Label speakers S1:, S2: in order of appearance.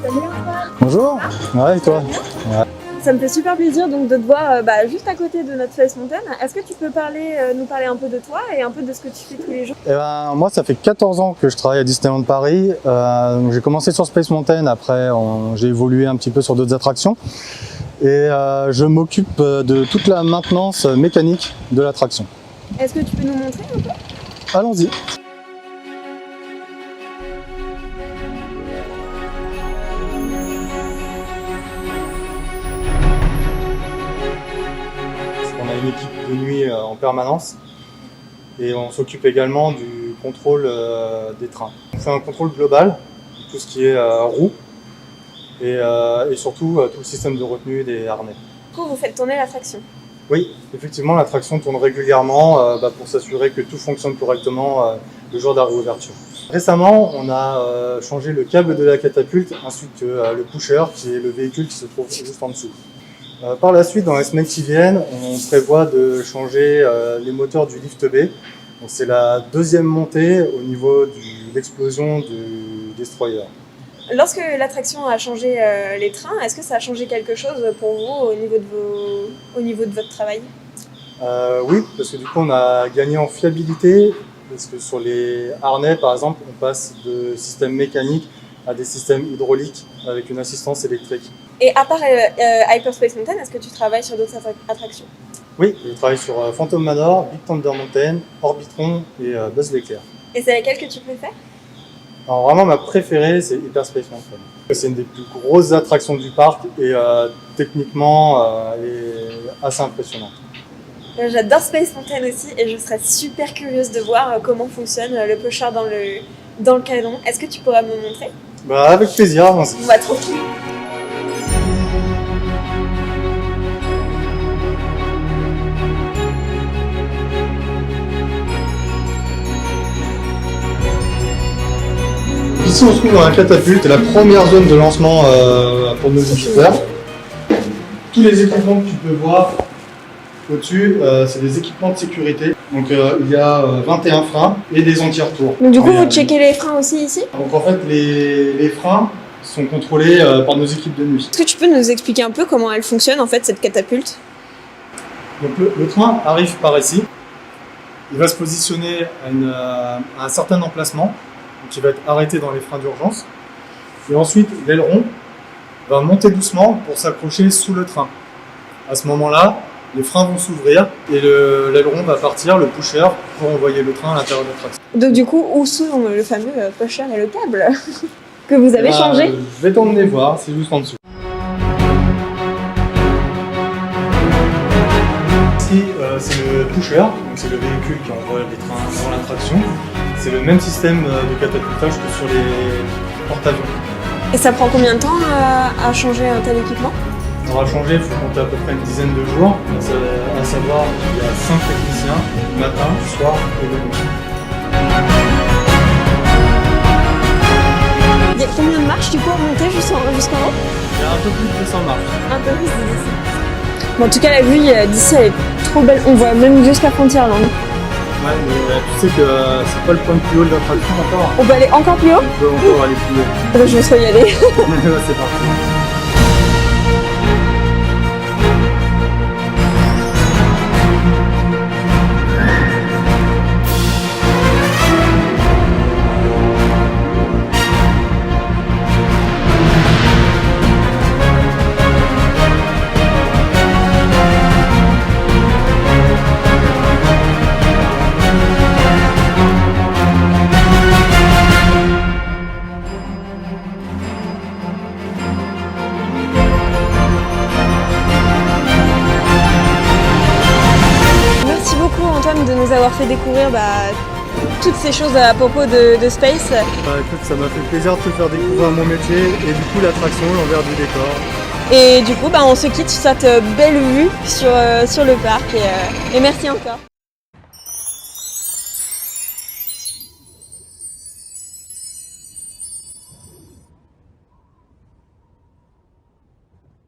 S1: Salut Antoine.
S2: Bonjour. Ouais, et toi? Ouais.
S1: Ça me fait super plaisir donc de te voir juste à côté de notre Space Mountain. Est-ce que tu peux nous parler un peu de toi et un peu de ce que tu fais tous les jours?
S2: Eh ben, moi, ça fait 14 ans que je travaille à Disneyland Paris. J'ai commencé sur Space Mountain, après j'ai évolué un petit peu sur d'autres attractions. Et je m'occupe de toute la maintenance mécanique de l'attraction.
S1: Est-ce que tu peux nous montrer un peu?
S2: Allons-y. On a une équipe de nuit en permanence et on s'occupe également du contrôle des trains. On fait un contrôle global, tout ce qui est roue et surtout tout le système de retenue des harnais.
S1: Du coup, vous faites tourner l'attraction.
S2: Oui, effectivement, l'attraction tourne régulièrement pour s'assurer que tout fonctionne correctement le jour de la réouverture. Récemment, on a changé le câble de la catapulte ainsi que le pusher, qui est le véhicule qui se trouve juste en dessous. Par la suite, dans les semaines qui viennent, on prévoit de changer les moteurs du lift B. C'est la deuxième montée au niveau de l'explosion du destroyer.
S1: Lorsque l'attraction a changé les trains, est-ce que ça a changé quelque chose pour vous au niveau de votre travail?
S2: Oui, parce que du coup on a gagné en fiabilité, parce que sur les harnais par exemple, on passe de systèmes mécaniques à des systèmes hydrauliques avec une assistance électrique.
S1: Et à part Hyperspace Mountain, est-ce que tu travailles sur d'autres attractions?
S2: Oui, je travaille sur Phantom Manor, Big Thunder Mountain, Orbitron et Buzz l'éclair.
S1: Et c'est laquelle que tu préfères?
S2: Alors vraiment ma préférée c'est Hyperspace Mountain. C'est une des plus grosses attractions du parc et techniquement est assez impressionnante.
S1: J'adore Space Mountain aussi et je serais super curieuse de voir comment fonctionne le pusher dans le canon. Est-ce que tu pourras me montrer?
S2: Bah avec plaisir, allons-y.
S1: On va trop.
S2: Ici on se trouve dans la catapulte, c'est la première zone de lancement pour nos visiteurs. Tous les équipements que tu peux voir au-dessus, c'est des équipements de sécurité. Donc il y a 21 freins et des anti-retours.
S1: Donc du coup vous checkez les freins aussi ici?
S2: Donc en fait les freins sont contrôlés par nos équipes de nuit.
S1: Est-ce que tu peux nous expliquer un peu comment elle fonctionne en fait cette catapulte?
S2: Donc le train arrive par ici, il va se positionner à un certain emplacement. Donc il va être arrêté dans les freins d'urgence. Et ensuite, l'aileron va monter doucement pour s'accrocher sous le train. À ce moment-là, les freins vont s'ouvrir et l'aileron va partir, le pusher, pour envoyer le train à l'intérieur de l'attraction.
S1: Donc du coup, où sont le fameux pusher et le câble que vous avez changé?
S2: Je vais t'emmener voir, c'est juste en dessous. Ici, c'est le pusher, donc c'est le véhicule qui envoie les trains dans l'attraction. C'est le même système de catapultage que sur les porte-avions.
S1: Et ça prend combien de temps à changer un tel équipement?
S2: On va changer, il faut compter à peu près une dizaine de jours. À savoir qu'il y a 5 techniciens, matin, soir et de nuit.
S1: Il y a combien de marches du coup à monter jusqu'en haut?
S2: Il y a un peu plus de 200 marches.
S1: Un peu plus de 200. Bon, en tout cas, la vue d'ici elle est trop belle. On voit même jusqu'à Frontierland.
S2: Ouais, mais tu sais que c'est pas le point le plus haut de l'attraction encore.
S1: On peut aller encore plus haut?
S2: On peut encore aller plus haut.
S1: Je me souhaite y aller.
S2: Ouais, c'est parti.
S1: Antoine de nous avoir fait découvrir toutes ces choses à propos de Space.
S2: Écoute, ça m'a fait plaisir de te faire découvrir mon métier et du coup l'attraction, l'envers du décor.
S1: Et du coup on se quitte sur cette belle vue sur le parc et merci encore.